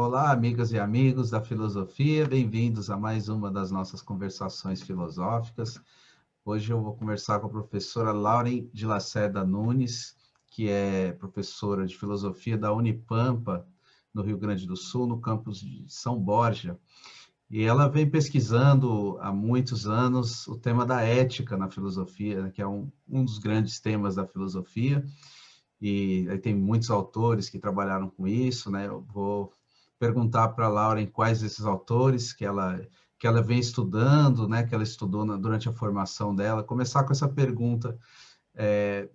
Olá, amigas e amigos da filosofia, bem-vindos a mais uma das nossas conversações filosóficas. Hoje eu vou conversar com a professora Lauren de Lacerda Nunes, que é professora de filosofia da Unipampa, no Rio Grande do Sul, no campus de São Borja. E ela vem pesquisando há muitos anos o tema da ética na filosofia, né, que é um dos grandes temas da filosofia. E aí tem muitos autores que trabalharam com isso, né? Eu vou perguntar para a Lauren quais esses autores que ela vem estudando, né? Que ela estudou durante a formação dela. Começar com essa pergunta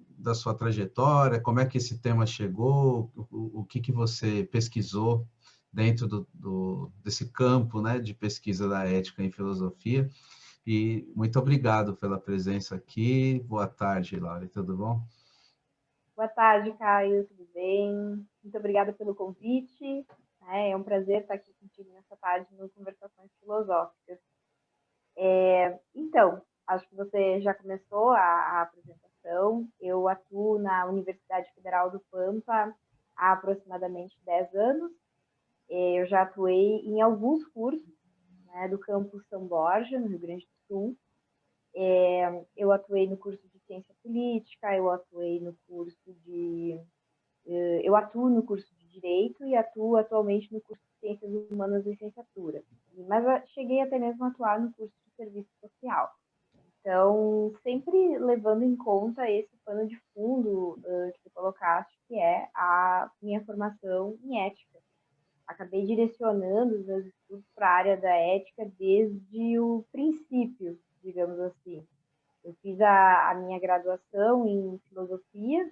da sua trajetória, como é que esse tema chegou, o que você pesquisou dentro desse campo, né? De pesquisa da ética em filosofia. E muito obrigado pela presença aqui. Boa tarde, Lauren, tudo bom? Boa tarde, Caio, tudo bem? Muito obrigada pelo convite. É um prazer estar aqui contigo nessa tarde no Conversações Filosóficas. Então, acho que você já começou a apresentação. Eu atuo na Universidade Federal do Pampa há aproximadamente 10 anos. Eu já atuei em alguns cursos, né, do campus São Borja, no Rio Grande do Sul. Eu atuei no curso de Ciência Política, eu atuo no curso de Direito e atuo atualmente no curso de Ciências Humanas Licenciatura. Mas cheguei até mesmo a atuar no curso de Serviço Social. Então, sempre levando em conta esse pano de fundo que tu colocaste, que é a minha formação em ética. Acabei direcionando os meus estudos para a área da ética desde o princípio, digamos assim. Eu fiz a minha graduação em filosofia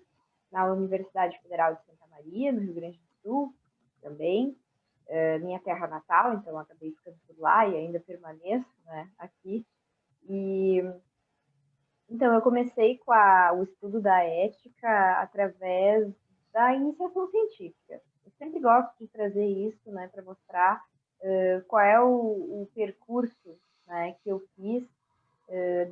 na Universidade Federal de Santa Maria, no Rio Grande do Sul, também, minha terra natal, então acabei ficando por lá e ainda permaneço, né, aqui. E então eu comecei com o estudo da ética através da iniciação científica. Eu sempre gosto de trazer isso, né, para mostrar qual é o percurso, né, que eu fiz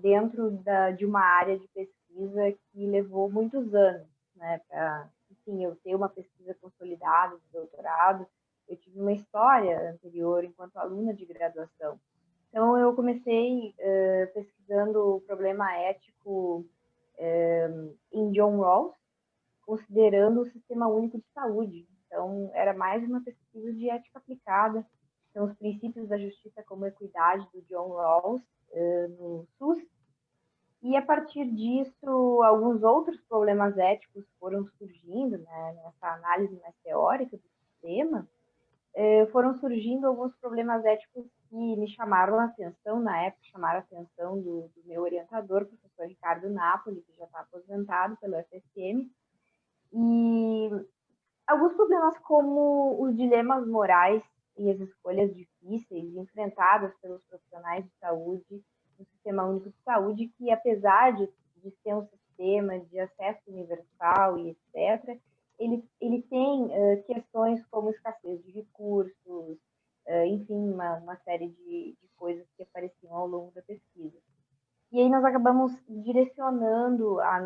dentro de uma área de pesquisa que levou muitos anos, né, para, enfim, eu ter uma pesquisa consolidada de doutorado. Eu tive uma história anterior enquanto aluna de graduação. Então, eu comecei pesquisando o problema ético em John Rawls, considerando o Sistema Único de Saúde. Então, era mais uma pesquisa de ética aplicada. Então, os princípios da justiça como equidade do John Rawls no SUS. E, a partir disso, alguns outros problemas éticos foram surgindo, né, nessa análise mais teórica do sistema. Foram surgindo alguns problemas éticos que me chamaram a atenção, na época, chamaram a atenção do meu orientador, o professor Ricardo Napoli, que já está aposentado pelo FSM, e alguns problemas como os dilemas morais e as escolhas difíceis enfrentadas pelos profissionais de saúde no Sistema Único de Saúde, que apesar de ser um sistema de acesso universal e etc., ele tem questões como escassez de recursos, enfim, uma série de coisas que apareciam ao longo da pesquisa. E aí nós acabamos direcionando a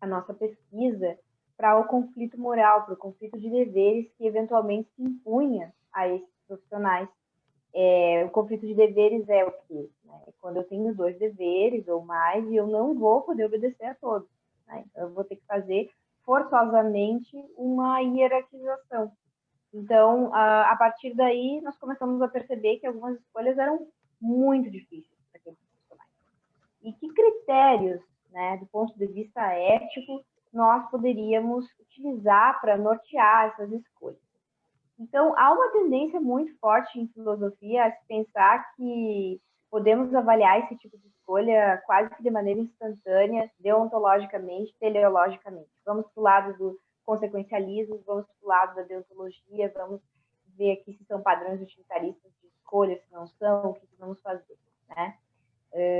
nossa pesquisa para o conflito moral, para o conflito de deveres que eventualmente se impunha a esses profissionais. O conflito de deveres é o quê? É quando eu tenho 2 deveres ou mais e eu não vou poder obedecer a todos. Né? Então, eu vou ter que fazer forçosamente uma hierarquização. Então, a partir daí, nós começamos a perceber que algumas escolhas eram muito difíceis para aqueles profissionais. E que critérios, né, do ponto de vista ético, nós poderíamos utilizar para nortear essas escolhas. Então, há uma tendência muito forte em filosofia a se pensar que podemos avaliar esse tipo de escolha quase que de maneira instantânea, deontologicamente, teleologicamente. Vamos para o lado do consequencialismo, vamos para o lado da deontologia, vamos ver aqui se são padrões utilitaristas de escolha, se não são, o que vamos fazer, né?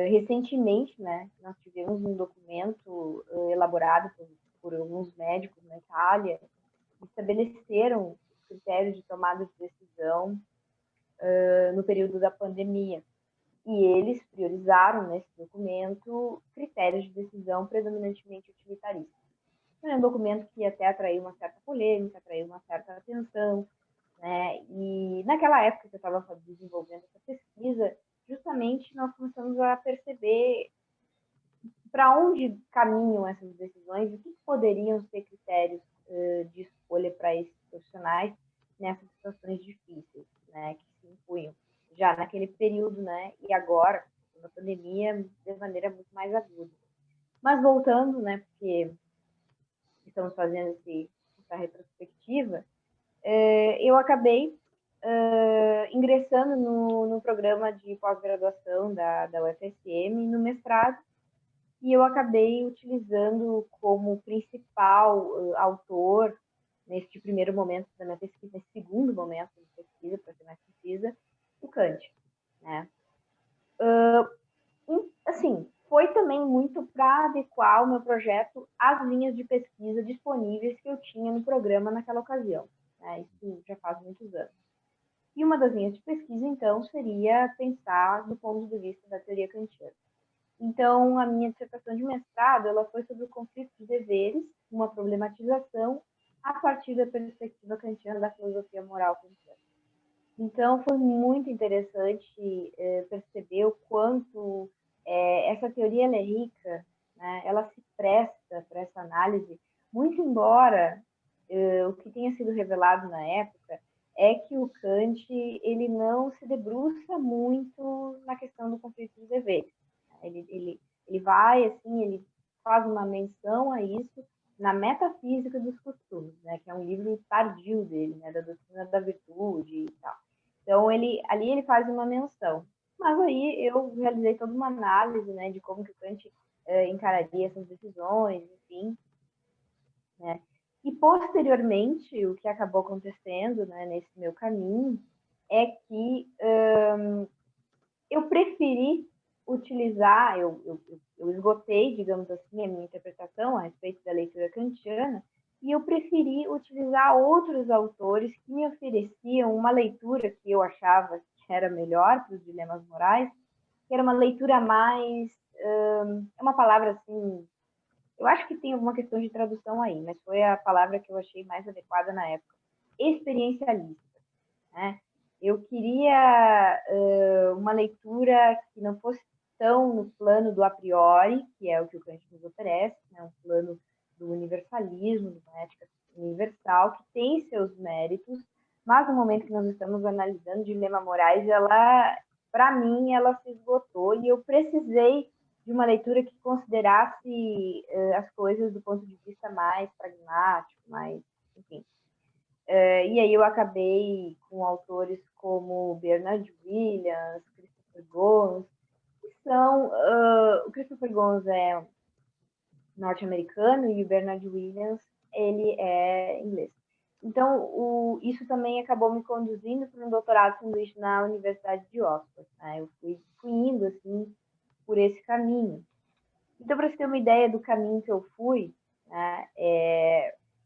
Recentemente, né, nós tivemos um documento elaborado por alguns médicos na Itália que estabeleceram critérios de tomada de decisão no período da pandemia. E eles priorizaram nesse documento critérios de decisão predominantemente utilitaristas. É um documento que até atraiu uma certa polêmica, atraiu uma certa atenção, né? E naquela época que eu estava desenvolvendo essa pesquisa, justamente nós começamos a perceber para onde caminham essas decisões e o que poderiam ser critérios de escolha para esses profissionais nessas situações difíceis, né, que se impunham já naquele período, né, e agora, na pandemia, de maneira muito mais aguda. Mas voltando, né, porque estamos fazendo essa retrospectiva, eu acabei ingressando no programa de pós-graduação da UFSM, no mestrado, e eu acabei utilizando como principal autor, neste primeiro momento da minha pesquisa, nesse segundo momento da pesquisa, para ser mais precisa, o Kant. Né? Assim, foi também muito para adequar o meu projeto às linhas de pesquisa disponíveis que eu tinha no programa naquela ocasião. Né? Isso já faz muitos anos. E uma das linhas de pesquisa, então, seria pensar do ponto de vista da teoria kantiana. Então, a minha dissertação de mestrado ela foi sobre o conflito de deveres, uma problematização a partir da perspectiva kantiana da filosofia moral kantiana. Então, foi muito interessante perceber o quanto essa teoria ela é rica, né? Ela se presta para essa análise, muito embora o que tenha sido revelado na época é que o Kant ele não se debruça muito na questão do conflito de deveres. Ele vai, assim, ele faz uma menção a isso na Metafísica dos Costumes, né, que é um livro tardio dele, né, da doutrina da virtude e tal. Então, ali ele faz uma menção. Mas aí eu realizei toda uma análise, né, de como que o Kant encararia essas decisões, enfim. Né? E, posteriormente, o que acabou acontecendo, né, nesse meu caminho é que eu preferi utilizar, eu esgotei, digamos assim, a minha interpretação a respeito da leitura kantiana, e eu preferi utilizar outros autores que me ofereciam uma leitura que eu achava que era melhor para os dilemas morais, que era uma leitura mais, é uma palavra assim, eu acho que tem alguma questão de tradução aí, mas foi a palavra que eu achei mais adequada na época, experiencialista, né? Eu queria uma leitura que não fosse tão no plano do a priori, que é o que o Kant nos oferece, né? Um plano do universalismo, de uma ética universal, que tem seus méritos, mas no momento que nós estamos analisando dilema morais, ela, para mim, ela se esgotou e eu precisei de uma leitura que considerasse as coisas do ponto de vista mais pragmático, mais, enfim. E aí eu acabei com autores como Bernard Williams, Christopher Gons, que são... o Christopher Gons é norte-americano e o Bernard Williams ele é inglês. Então, isso também acabou me conduzindo para um doutorado sanduíche na Universidade de Oxford. Né? Eu fui indo assim por esse caminho. Então, para você ter uma ideia do caminho que eu fui, né,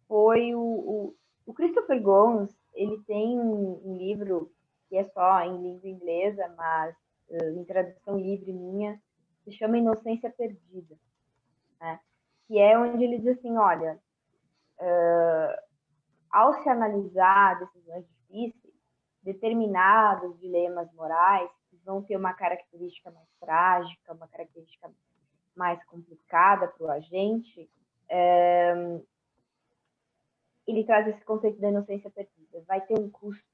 foi o Christopher Gons, ele tem um livro que é só em língua inglesa, mas em tradução livre minha, se chama Inocência Perdida, né? Que é onde ele diz assim, olha, ao se analisar decisões difíceis, determinados dilemas morais vão ter uma característica mais trágica, uma característica mais complicada para o agente, ele traz esse conceito da inocência perdida. Vai ter um custo.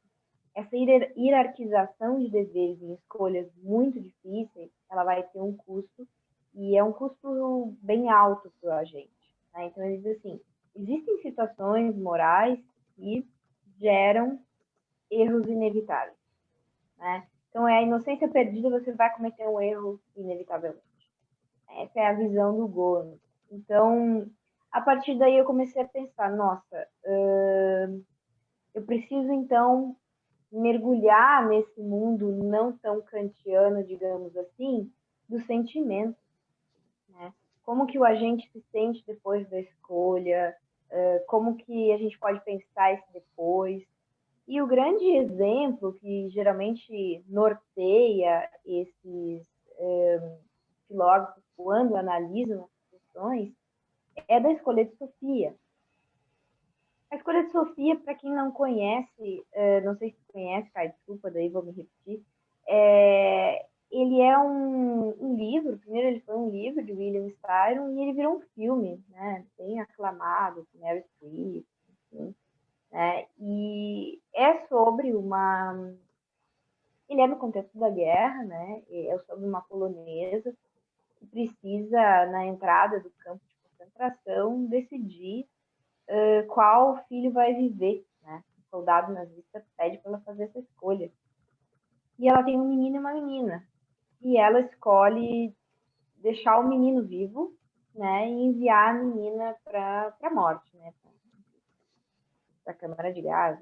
Essa hierarquização de deveres em escolhas muito difíceis, ela vai ter um custo, e é um custo bem alto para o agente. Né? Então, ele diz assim, existem situações morais que geram erros inevitáveis. Né? Então, a inocência perdida, você vai cometer um erro inevitavelmente. Essa é a visão do Gons. Então, a partir daí eu comecei a pensar, nossa, eu preciso então mergulhar nesse mundo não tão kantiano, digamos assim, do sentimento, né? Como que o agente se sente depois da escolha, como que a gente pode pensar isso depois. E o grande exemplo que geralmente norteia esses filósofos quando analisam as questões é da escolha de Sofia. A escolha de Sofia, para quem não conhece, não sei se conhece, Kai, desculpa, daí vou me repetir, ele é um livro, primeiro ele foi um livro de William Styron e ele virou um filme, né, bem aclamado, com Meryl Streep, enfim, né, e é sobre uma... Ele é no contexto da guerra, né, é sobre uma polonesa que precisa, na entrada do campo de concentração, decidir qual filho vai viver, né? O soldado nazista pede para ela fazer essa escolha. E ela tem um menino e uma menina. E ela escolhe deixar o menino vivo, né? E enviar a menina para a morte, né? Para a câmara de gás.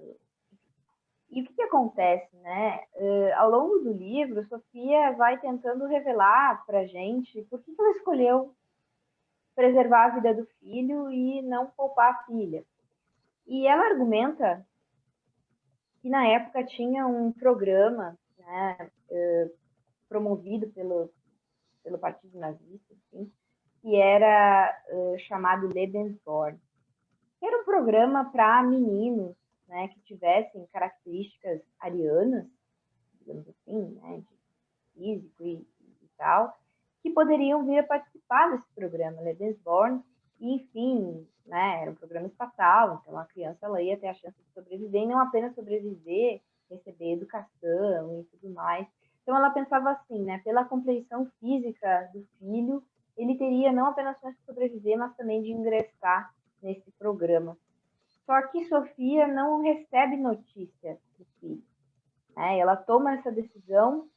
E o que acontece, né? Ao longo do livro, Sofia vai tentando revelar para a gente por que ela escolheu preservar a vida do filho e não poupar a filha. E ela argumenta que na época tinha um programa, né, promovido pelo Partido Nazista, assim, que era chamado Lebensborn. Era um programa para meninos, né, que tivessem características arianas, digamos assim, né, de físico e tal, que poderiam vir a participar desse programa Lebensborn, e, enfim, né, era um programa estatal, então a criança ela ia ter a chance de sobreviver, e não apenas sobreviver, receber educação e tudo mais. Então ela pensava assim, né, pela compreensão física do filho, ele teria não apenas chance de sobreviver, mas também de ingressar nesse programa. Só que Sofia não recebe notícia do filho, né? Ela toma essa decisão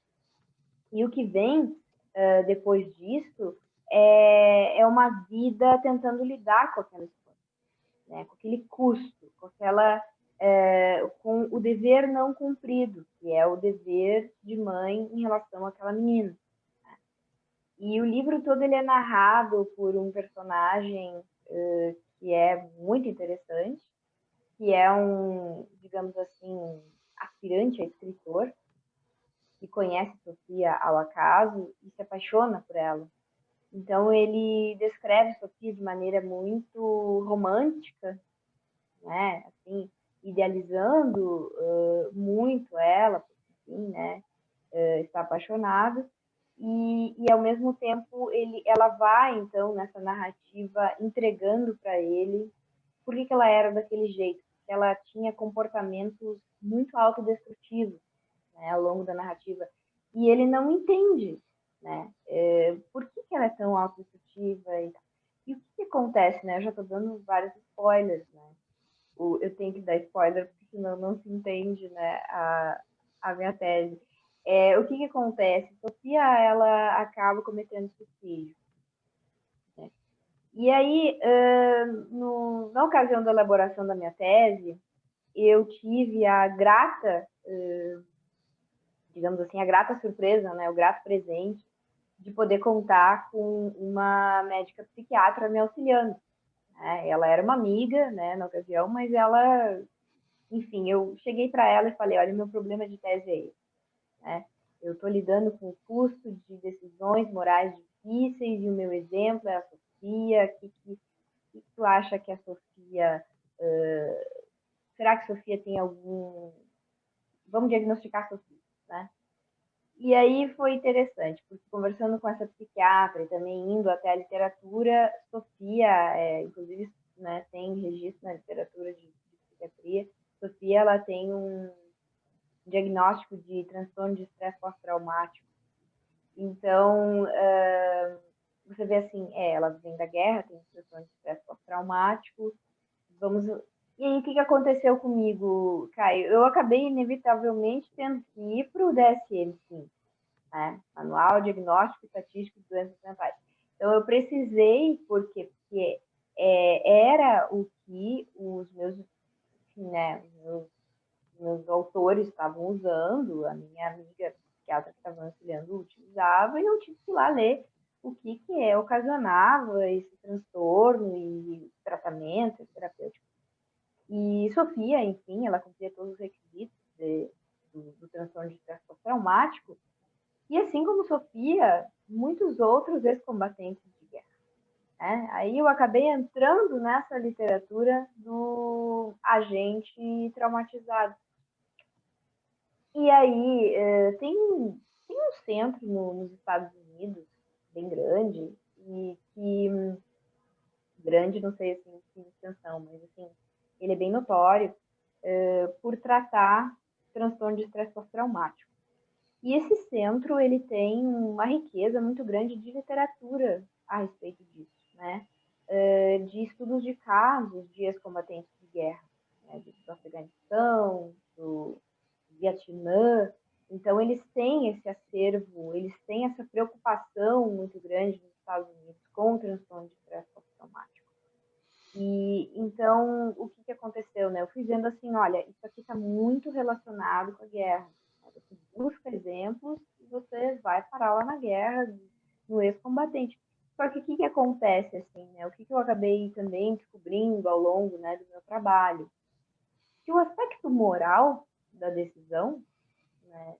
e o que vem depois disso é uma vida tentando lidar com aquela escolha, né? Com aquele custo, com o dever não cumprido, que é o dever de mãe em relação àquela menina. Né? E o livro todo ele é narrado por um personagem que é muito interessante, que é digamos assim, aspirante a escritor, que conhece Sofia ao acaso e se apaixona por ela. Então ele descreve Sofia de maneira muito romântica, né? Assim, idealizando muito ela, assim, né? Está apaixonado e ao mesmo tempo ela vai então nessa narrativa entregando para ele por que ela era daquele jeito, porque ela tinha comportamentos muito autodestrutivos, né, ao longo da narrativa, e ele não entende, né, por que ela é tão autodestrutiva e o que acontece, né, eu já estou dando vários spoilers, né, eu tenho que dar spoiler porque senão não se entende, né, a minha tese. O que acontece? Sofia, ela acaba cometendo suicídio, né? E aí, na ocasião da elaboração da minha tese, eu tive a grata, digamos assim, a grata surpresa, né, o grato presente de poder contar com uma médica psiquiatra me auxiliando. Né? Ela era uma amiga, né, na ocasião, mas ela, enfim, eu cheguei para ela e falei, olha, meu problema de tese é esse, né? Eu estou lidando com o custo de decisões morais difíceis e o meu exemplo é a Sofia. O que tu acha que a Sofia... será que a Sofia tem algum... Vamos diagnosticar a Sofia, né? E aí foi interessante, porque conversando com essa psiquiatra e também indo até a literatura, Sofia, inclusive, né, tem registro na literatura de psiquiatria, Sofia ela tem um diagnóstico de transtorno de estresse pós-traumático. Então, você vê assim, ela vem da guerra, tem transtorno de estresse pós-traumático, E aí, o que aconteceu comigo, Caio? Eu acabei, inevitavelmente, tendo que ir para o DSM-5, né? Manual Diagnóstico e Estatístico de Doenças Mentais. Então, eu precisei, porque era o que os meus, né, meus autores estavam usando, a minha amiga psiquiatra que estava auxiliando utilizava, e eu tive que ir lá ler o que ocasionava esse transtorno e tratamento terapêutico. E Sofia, enfim, ela cumpria todos os requisitos do transtorno de estresse pós-traumático, e assim como Sofia, muitos outros ex-combatentes de guerra. né? Aí eu acabei entrando nessa literatura do agente traumatizado. E aí tem um centro nos Estados Unidos, bem grande, e que grande, não sei assim, que extensão, mas assim, ele é bem notório por tratar transtorno de estresse pós-traumático. E esse centro, ele tem uma riqueza muito grande de literatura a respeito disso, né? De estudos de casos de ex-combatentes de guerra, né? Do Afeganistão, do Vietnã. Então, eles têm esse acervo, eles têm essa preocupação muito grande nos Estados Unidos com o transtorno de estresse pós-traumático. E então, o que aconteceu, né? Eu fui vendo assim, olha, isso aqui está muito relacionado com a guerra. Você busca exemplos e você vai parar lá na guerra, no ex-combatente. Só que o que acontece, assim, né? O que eu acabei também descobrindo ao longo, né, do meu trabalho? Que o aspecto moral da decisão, né,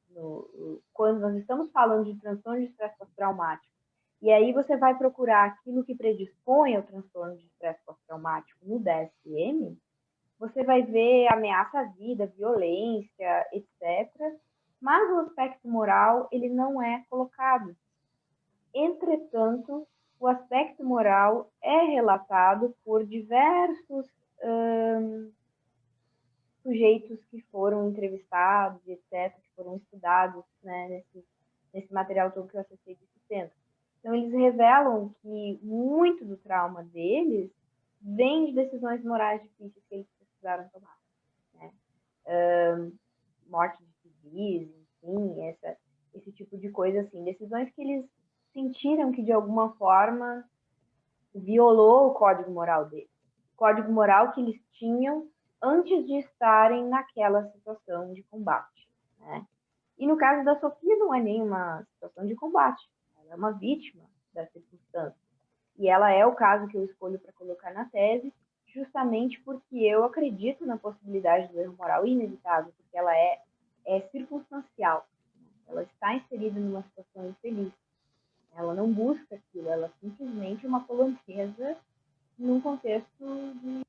quando nós estamos falando de transtorno de estresse pós-traumático, e aí você vai procurar aquilo que predispõe ao transtorno de estresse pós-traumático no DSM, você vai ver ameaça à vida, violência, etc. Mas o aspecto moral, ele não é colocado. Entretanto, o aspecto moral é relatado por diversos sujeitos que foram entrevistados, etc., que foram estudados, né, nesse material todo que eu acessei desse centro. Então, eles revelam que muito do trauma deles vem de decisões morais difíceis que eles precisaram tomar. Né? Morte de civis, enfim, esse tipo de coisa, assim, decisões que eles sentiram que, de alguma forma, violou o código moral deles. O código moral que eles tinham antes de estarem naquela situação de combate. Né? E no caso da Sofia, não é nenhuma situação de combate. Ela é uma vítima da circunstância. E ela é o caso que eu escolho para colocar na tese, justamente porque eu acredito na possibilidade do erro moral inevitável, porque ela é circunstancial. Ela está inserida numa situação infeliz. Ela não busca aquilo, ela simplesmente é uma polonesa num contexto de...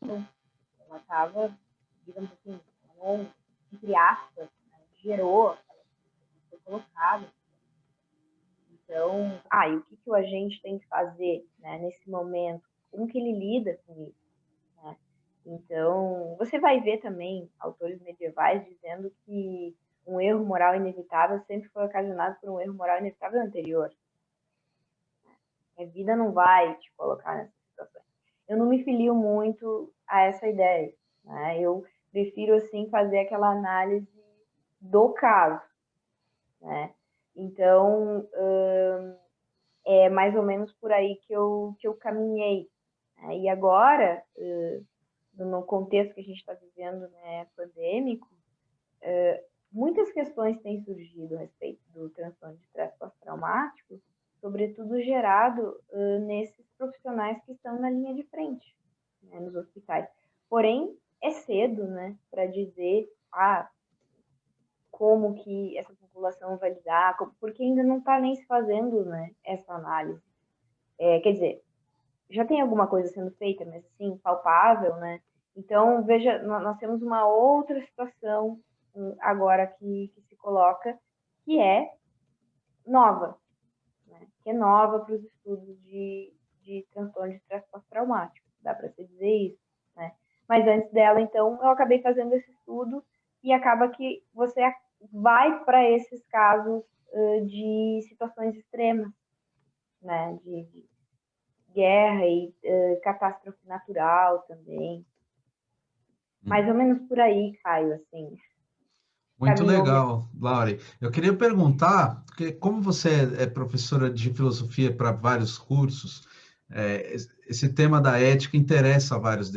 Ela estava, digamos assim, não, entre aspas, né, gerou, ela foi colocada. Então, e o que o agente tem que fazer, né, nesse momento? Como que ele lida com isso? Né? Então, você vai ver também autores medievais dizendo que um erro moral inevitável sempre foi ocasionado por um erro moral inevitável anterior. A vida não vai te colocar nessa situação. Eu não me filio muito a essa ideia. Né? Eu prefiro, assim, fazer aquela análise do caso. Né? Então, é mais ou menos por aí que eu caminhei. Né? E agora, no contexto que a gente está vivendo, né, pandêmico, muitas questões têm surgido a respeito do transtorno de estresse pós-traumático, sobretudo gerado nesses profissionais que estão na linha de frente, né, nos hospitais. Porém, é cedo, né, para dizer como que essa população vai lidar, porque ainda não está nem se fazendo, né, essa análise. Quer dizer, já tem alguma coisa sendo feita, mas assim, palpável, né? Então, veja, nós temos uma outra situação agora que se coloca, que é nova, né? Que é nova para os estudos de transtorno de estresse pós-traumático, dá para se dizer isso, né? Mas antes dela, então, eu acabei fazendo esse estudo e acaba que você vai para esses casos de situações extremas, né? De guerra e catástrofe natural também. Mais ou menos por aí, Caio, assim. Muito legal, Laure. Eu queria perguntar, porque como você é professora de filosofia para vários cursos, esse tema da ética interessa a vários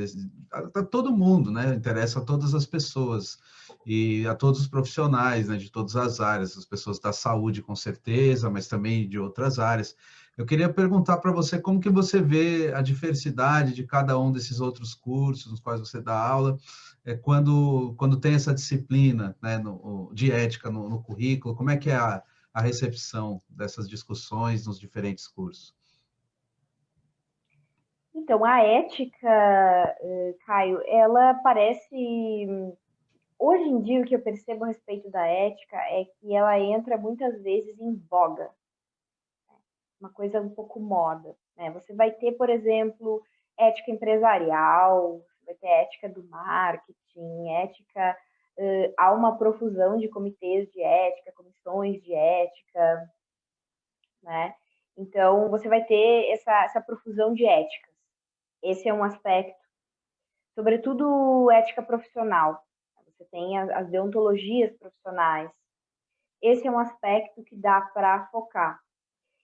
a todo mundo, né? Interessa a todas as pessoas e a todos os profissionais, né? De todas as áreas, as pessoas da saúde com certeza, mas também de outras áreas. Eu queria perguntar para você como que você vê a diversidade de cada um desses outros cursos nos quais você dá aula, quando tem essa disciplina, né, de ética no currículo, como é que é a recepção dessas discussões nos diferentes cursos? Então, a ética, Caio, ela parece... Hoje em dia, o que eu percebo a respeito da ética é que ela entra muitas vezes em voga, uma coisa um pouco moda, né? Você vai ter, por exemplo, ética empresarial, você vai ter ética do marketing, ética... há uma profusão de comitês de ética, comissões de ética, né? Então, você vai ter essa profusão de éticas. Esse é um aspecto. Sobretudo, ética profissional. Você tem as deontologias profissionais. Esse é um aspecto que dá para focar.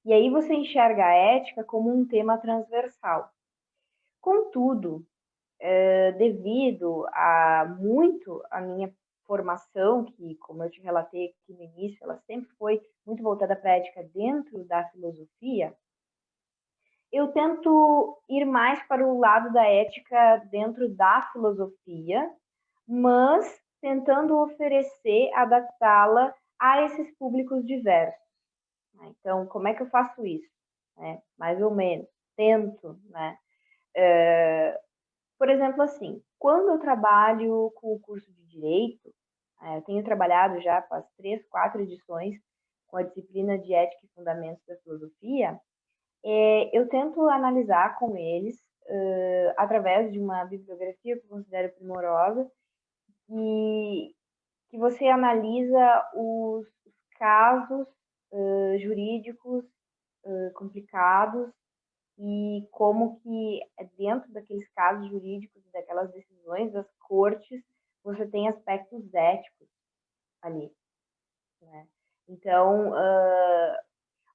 E aí você enxerga a ética como um tema transversal. Contudo, devido a muito a minha formação, que, como eu te relatei aqui no início, ela sempre foi muito voltada para a ética dentro da filosofia, eu tento ir mais para o lado da ética dentro da filosofia, mas tentando oferecer, adaptá-la a esses públicos diversos. Então, como é que eu faço isso? Mais ou menos, tento, né? Por exemplo, assim, quando eu trabalho com o curso de Direito, eu tenho trabalhado já faz 3, 4 edições com a disciplina de Ética e Fundamentos da Filosofia, eu tento analisar com eles, através de uma bibliografia que eu considero primorosa, que você analisa os casos jurídicos complicados e como que dentro daqueles casos jurídicos e daquelas decisões das cortes, você tem aspectos éticos ali, né? Então,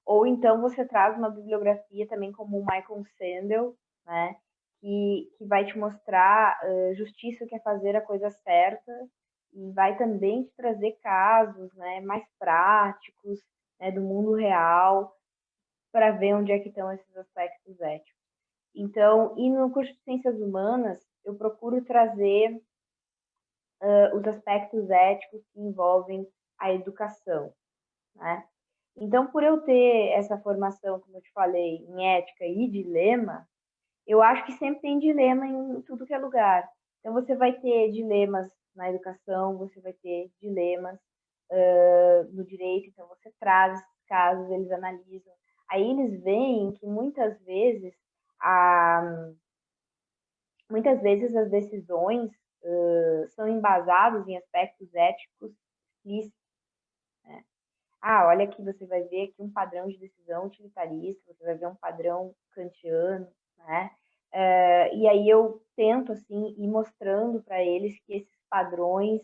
ou então você traz uma bibliografia também como o Michael Sandel, né? Que vai te mostrar justiça quer fazer a coisa certa e vai também te trazer casos, né, mais práticos, né, do mundo real para ver onde é que estão esses aspectos éticos. Então, e no curso de Ciências Humanas, eu procuro trazer os aspectos éticos que envolvem a educação, né? Então, por eu ter essa formação, como eu te falei, em ética e dilema, eu acho que sempre tem dilema em tudo que é lugar. Então, você vai ter dilemas na educação, você vai ter dilemas no direito, então você traz esses casos, eles analisam. Aí eles veem que muitas vezes as decisões são embasadas em aspectos éticos explícitos. Né? Olha aqui, você vai ver aqui um padrão de decisão utilitarista, você vai ver um padrão kantiano, né? E aí eu tento, assim, ir mostrando para eles que esses padrões,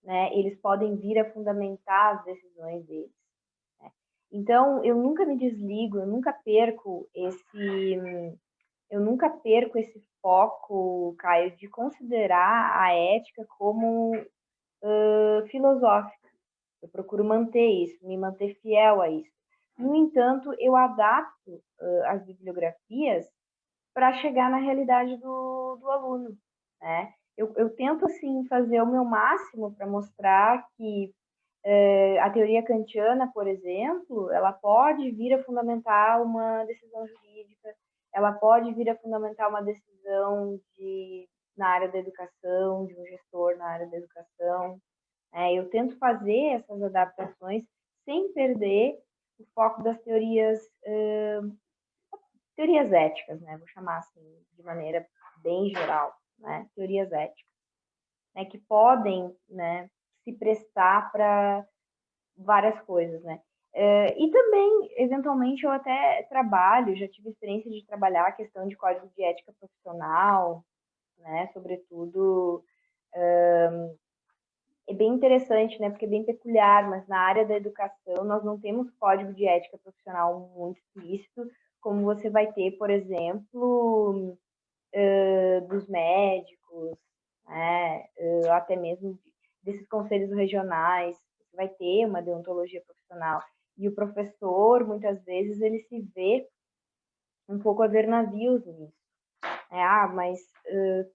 né, eles podem vir a fundamentar as decisões deles. Né? Então, eu nunca me desligo, eu nunca perco esse foco, Caio, de considerar a ética como filosófica. Eu procuro manter isso, me manter fiel a isso. No entanto, eu adapto as bibliografias para chegar na realidade do aluno, né? Eu tento, assim, fazer o meu máximo para mostrar que a teoria kantiana, por exemplo, ela pode vir a fundamentar uma decisão jurídica, ela pode vir a fundamentar uma decisão na área da educação, de um gestor na área da educação. Eu tento fazer essas adaptações sem perder o foco das teorias éticas, né? Vou chamar assim, de maneira bem geral, né? Teorias éticas, né? Que podem, né, se prestar para várias coisas, né? E também, eventualmente, eu até trabalho, já tive experiência de trabalhar a questão de código de ética profissional, né? Sobretudo, é bem interessante, né? Porque é bem peculiar, mas na área da educação nós não temos código de ética profissional muito explícito, como você vai ter, por exemplo, dos médicos, né? Até mesmo desses conselhos regionais, você vai ter uma deontologia profissional. E o professor, muitas vezes, ele se vê um pouco a ver navios nisso. Mas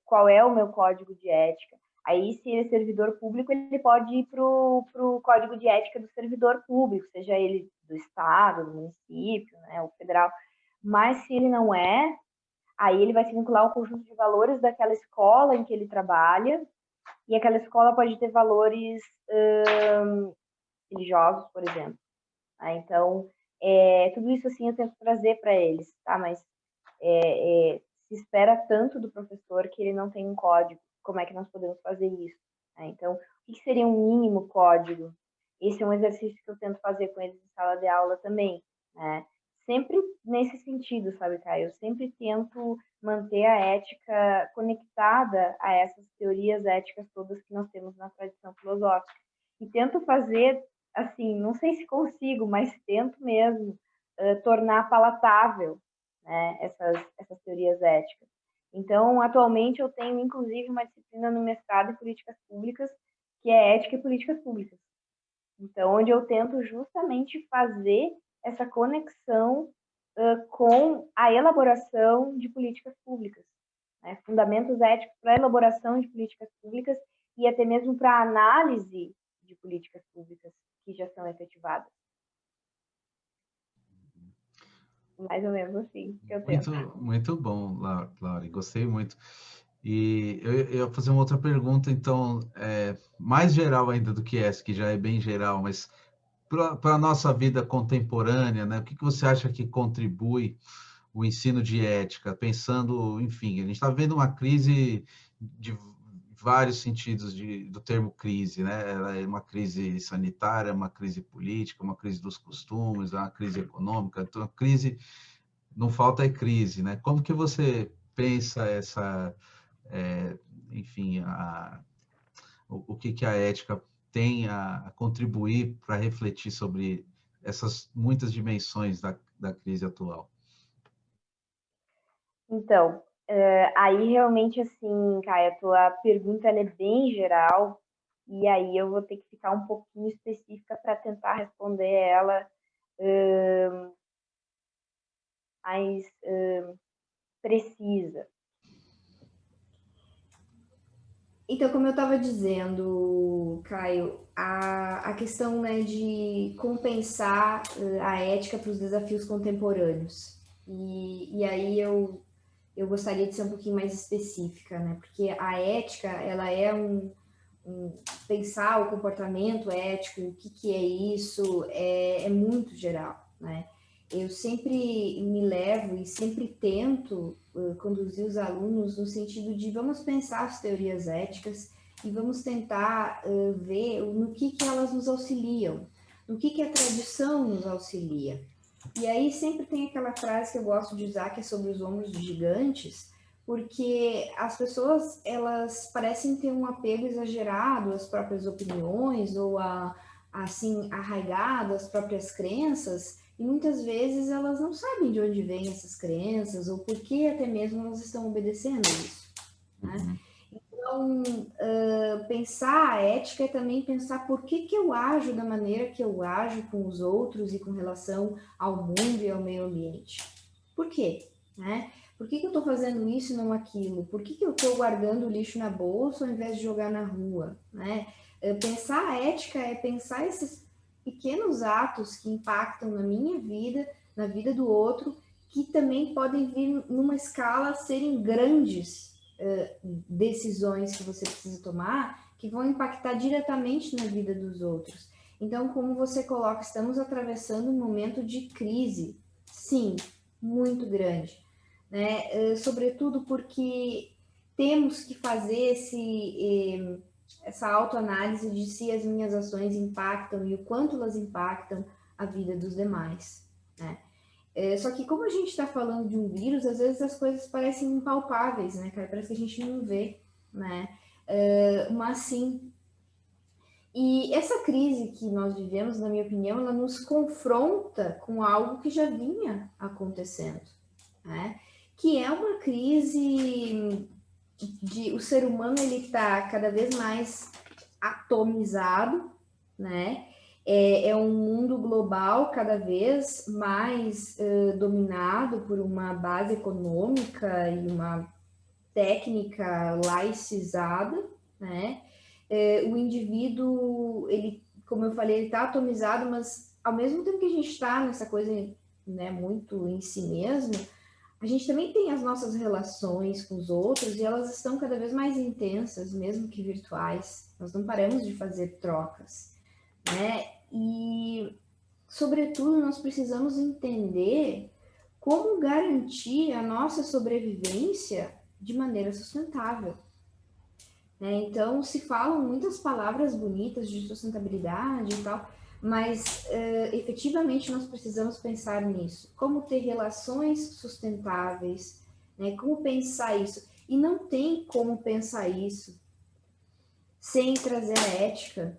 qual é o meu código de ética? Aí, se ele é servidor público, ele pode ir para o código de ética do servidor público, seja ele do estado, do município, né, ou federal. Mas se ele não é, Aí ele vai se vincular ao conjunto de valores daquela escola em que ele trabalha, e aquela escola pode ter valores religiosos, por exemplo. Então, tudo isso assim eu tento trazer para eles, tá? Mas se espera tanto do professor que ele não tem um código. Como é que nós podemos fazer isso? Então, o que seria um mínimo código? Esse é um exercício que eu tento fazer com eles em sala de aula também, né? Sempre nesse sentido, sabe, Caio? Eu sempre tento manter a ética conectada a essas teorias éticas todas que nós temos na tradição filosófica. E tento fazer, assim, não sei se consigo, mas tento mesmo tornar palatável, né, essas teorias éticas. Então, atualmente, eu tenho, inclusive, uma disciplina no mestrado em políticas públicas, que é ética e políticas públicas. Então, onde eu tento justamente fazer essa conexão com a elaboração de políticas públicas, né? Fundamentos éticos para a elaboração de políticas públicas e até mesmo para a análise de políticas públicas que já são efetivadas. Mais ou menos assim que eu tento. Muito bom, Laura, gostei muito. E eu ia fazer uma outra pergunta, então, mais geral ainda do que essa, que já é bem geral, mas para a nossa vida contemporânea, né, o que você acha que contribui o ensino de ética? Pensando, enfim, a gente está vendo uma crise de vários sentidos do termo crise, né? Ela é uma crise sanitária, uma crise política, uma crise dos costumes, uma crise econômica, então a crise, não falta é crise, né? Como que você pensa enfim, o que a ética tem a contribuir para refletir sobre essas muitas dimensões da crise atual? Então, aí realmente assim, Caia, a tua pergunta ela é bem geral, e aí eu vou ter que ficar um pouquinho específica para tentar responder ela mais precisa. Então, como eu estava dizendo, Caio, a questão, né, de compensar a ética para os desafios contemporâneos. E aí eu gostaria de ser um pouquinho mais específica, né? Porque a ética, ela é pensar o comportamento ético, o que é isso, é muito geral, né? Eu sempre me levo e sempre tento conduzir os alunos no sentido de vamos pensar as teorias éticas e vamos tentar ver no que elas nos auxiliam, no que a tradição nos auxilia. E aí sempre tem aquela frase que eu gosto de usar, que é sobre os ombros dos gigantes, porque as pessoas, elas parecem ter um apego exagerado às próprias opiniões ou assim, arraigado às próprias crenças, e muitas vezes elas não sabem de onde vêm essas crenças ou por que até mesmo elas estão obedecendo isso, né? Então, pensar a ética é também pensar por que eu ajo da maneira que eu ajo com os outros e com relação ao mundo e ao meio ambiente. Por quê? Né? Por que eu estou fazendo isso e não aquilo? Por que eu estou guardando o lixo na bolsa ao invés de jogar na rua? Né? Pensar a ética é pensar esses pequenos atos que impactam na minha vida, na vida do outro, que também podem vir numa escala serem grandes decisões que você precisa tomar, que vão impactar diretamente na vida dos outros. Então, como você coloca, estamos atravessando um momento de crise, sim, muito grande, né? Sobretudo porque temos que fazer essa autoanálise de se as minhas ações impactam e o quanto elas impactam a vida dos demais, né? Só que como a gente está falando de um vírus, às vezes as coisas parecem impalpáveis, né, cara? Parece que a gente não vê, né? Mas sim. E essa crise que nós vivemos, na minha opinião, ela nos confronta com algo que já vinha acontecendo, né? Que é uma crise de o ser humano ele está cada vez mais atomizado, né? É um mundo global cada vez mais dominado por uma base econômica e uma técnica laicizada, né? O indivíduo, ele, como eu falei, ele está atomizado, mas ao mesmo tempo que a gente está nessa coisa, né, muito em si mesmo, a gente também tem as nossas relações com os outros e elas estão cada vez mais intensas, mesmo que virtuais. Nós não paramos de fazer trocas, né? E, sobretudo, nós precisamos entender como garantir a nossa sobrevivência de maneira sustentável. Né? Então, se falam muitas palavras bonitas de sustentabilidade e tal, mas efetivamente nós precisamos pensar nisso. Como ter relações sustentáveis, né? Como pensar isso. E não tem como pensar isso sem trazer a ética,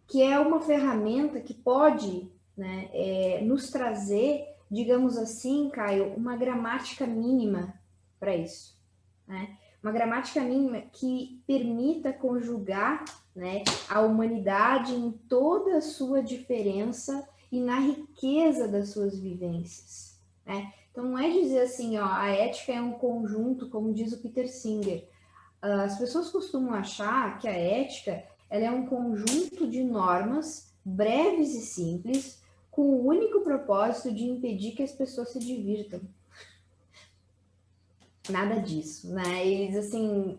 que é uma ferramenta que pode, né, nos trazer, digamos assim, Caio, uma gramática mínima para isso, né? Uma gramática mínima que permita conjugar, né, a humanidade em toda a sua diferença e na riqueza das suas vivências, né? Então não é dizer assim, ó, a ética é um conjunto, como diz o Peter Singer. As pessoas costumam achar que a ética ela é um conjunto de normas breves e simples, com o único propósito de impedir que as pessoas se divirtam. Nada disso, né? Eles, assim,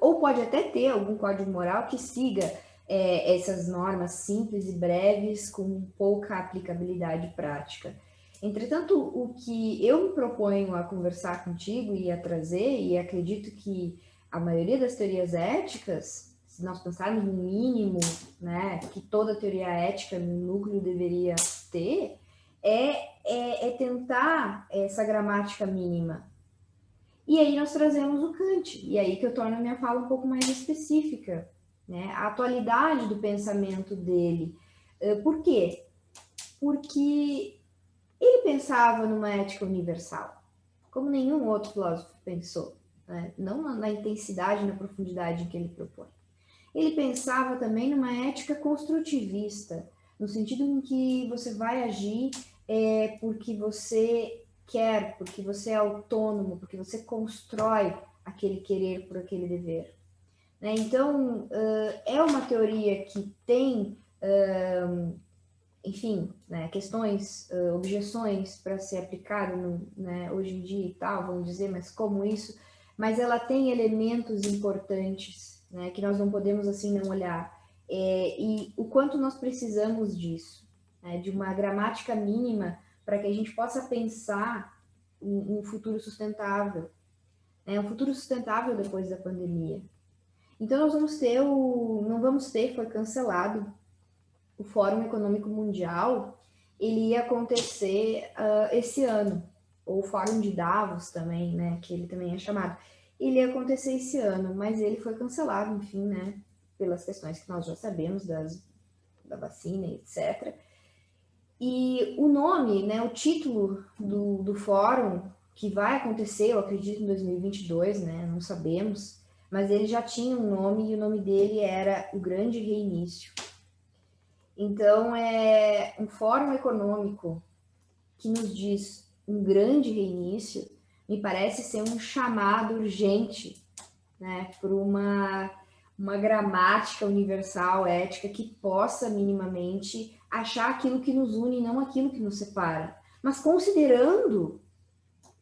ou pode até ter algum código moral que siga essas normas simples e breves com pouca aplicabilidade prática. Entretanto, o que eu me proponho a conversar contigo e a trazer, e acredito que a maioria das teorias éticas, se nós pensarmos no mínimo, né, que toda teoria ética no núcleo deveria ter, é tentar essa gramática mínima. E aí nós trazemos o Kant, e aí que eu torno a minha fala um pouco mais específica, né? A atualidade do pensamento dele. Por quê? Porque ele pensava numa ética universal, como nenhum outro filósofo pensou, né? Não na intensidade e na profundidade em que ele propõe. Ele pensava também numa ética construtivista, no sentido em que você vai agir porque você quer, porque você é autônomo, porque você constrói aquele querer por aquele dever. Né? Então, é uma teoria que tem, enfim, né, questões, objeções para ser aplicada né, hoje em dia e tal, vamos dizer, mas como isso? Mas ela tem elementos importantes, né, que nós não podemos assim não olhar. E o quanto nós precisamos disso, né, de uma gramática mínima para que a gente possa pensar um futuro sustentável, né, um futuro sustentável depois da pandemia. Então nós vamos ter não vamos ter, foi cancelado o Fórum Econômico Mundial, ele ia acontecer esse ano, ou o Fórum de Davos também, né, que ele também é chamado. Ele ia acontecer esse ano, mas ele foi cancelado, enfim, né, pelas questões que nós já sabemos da vacina, etc. E o nome, né, o título do fórum, que vai acontecer, eu acredito, em 2022, né, não sabemos, mas ele já tinha um nome, e o nome dele era O Grande Reinício. Então, é um fórum econômico que nos diz um grande reinício, me parece ser um chamado urgente, né, por uma gramática universal, ética, que possa minimamente achar aquilo que nos une e não aquilo que nos separa, mas considerando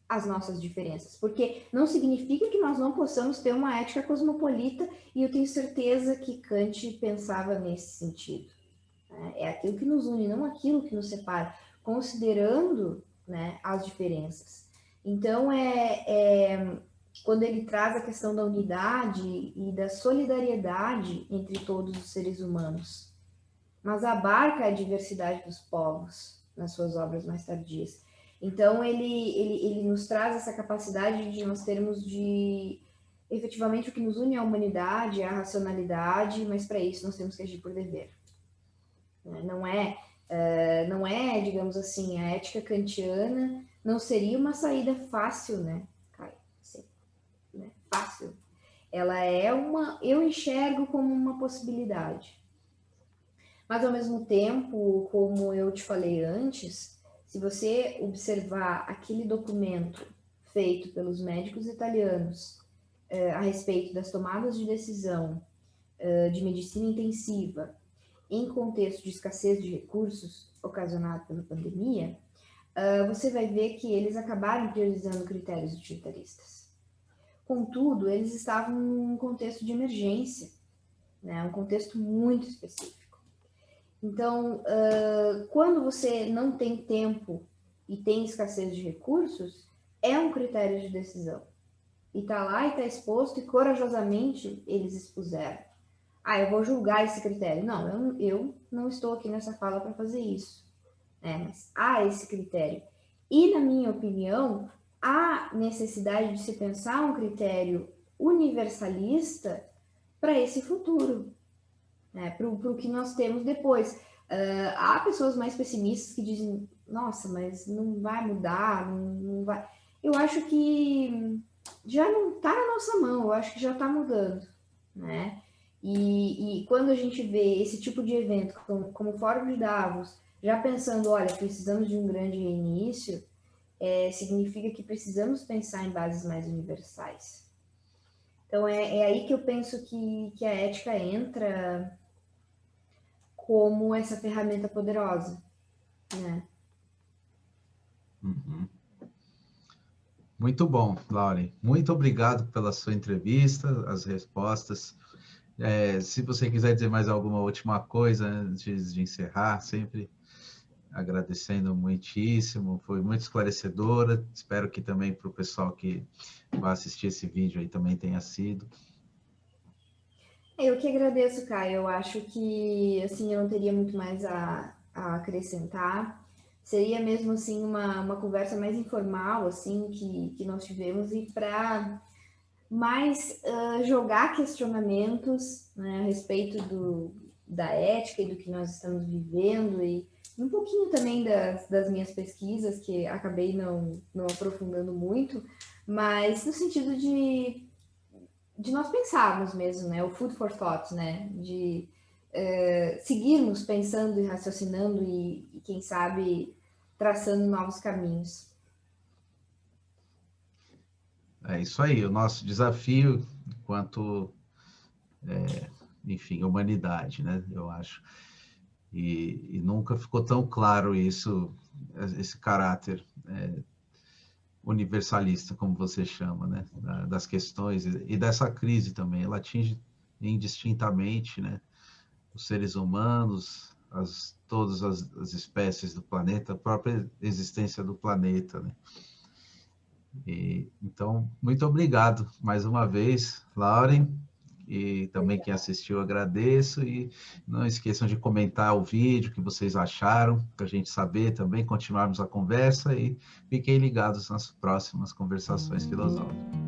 as nossas diferenças, porque não significa que nós não possamos ter uma ética cosmopolita, e eu tenho certeza que Kant pensava nesse sentido. É aquilo que nos une, não aquilo que nos separa, considerando, né, as diferenças. Então, quando ele traz a questão da unidade e da solidariedade entre todos os seres humanos, mas abarca a diversidade dos povos nas suas obras mais tardias. Então, ele nos traz essa capacidade de nós termos efetivamente, o que nos une é a humanidade, é a racionalidade, mas para isso nós temos que agir por dever. Não é, digamos assim, a ética kantiana não seria uma saída fácil, né, Caio? Né? Fácil. Ela eu enxergo como uma possibilidade. Mas, ao mesmo tempo, como eu te falei antes, se você observar aquele documento feito pelos médicos italianos a respeito das tomadas de decisão de medicina intensiva, em contexto de escassez de recursos ocasionado pela pandemia, você vai ver que eles acabaram priorizando critérios utilitaristas. Contudo, eles estavam num contexto de emergência, né? Um contexto muito específico. Então, quando você não tem tempo e tem escassez de recursos, é um critério de decisão. E está lá e está exposto, e corajosamente eles expuseram. Eu vou julgar esse critério. Não, eu não estou aqui nessa fala para fazer isso. Mas há esse critério. E, na minha opinião, há necessidade de se pensar um critério universalista para esse futuro, para o que nós temos depois. Há pessoas mais pessimistas que dizem, nossa, mas não vai mudar, não vai... Eu acho que já não está na nossa mão, eu acho que já está mudando, né? E quando a gente vê esse tipo de evento, como o Fórum de Davos, já pensando, olha, precisamos de um grande reinício, significa que precisamos pensar em bases mais universais. Então, é aí que eu penso que a ética entra como essa ferramenta poderosa, né? Uhum. Muito bom, Lauren. Muito obrigado pela sua entrevista, as respostas. Se você quiser dizer mais alguma última coisa antes de encerrar, sempre agradecendo muitíssimo, foi muito esclarecedora. Espero que também para o pessoal que vai assistir esse vídeo aí também tenha sido. Eu que agradeço, Caio. Eu acho que, assim, eu não teria muito mais a acrescentar. Seria mesmo, assim, uma conversa mais informal, assim, que nós tivemos, e para mais jogar questionamentos, né, a respeito da ética e do que nós estamos vivendo, e um pouquinho também das minhas pesquisas, que acabei não aprofundando muito, mas no sentido de nós pensarmos mesmo, né? O food for thought, né? De seguirmos pensando e raciocinando e, quem sabe, traçando novos caminhos. É isso aí, o nosso desafio enquanto, enfim, humanidade, né? Eu acho. E nunca ficou tão claro isso, esse caráter universalista, como você chama, né? Das questões e dessa crise também. Ela atinge indistintamente, né? Os seres humanos, todas as espécies do planeta, a própria existência do planeta, né? Então, muito obrigado mais uma vez, Lauren, e também quem assistiu, agradeço, e não esqueçam de comentar o vídeo, o que vocês acharam, para a gente saber também, continuarmos a conversa, e fiquem ligados nas próximas conversações filosóficas.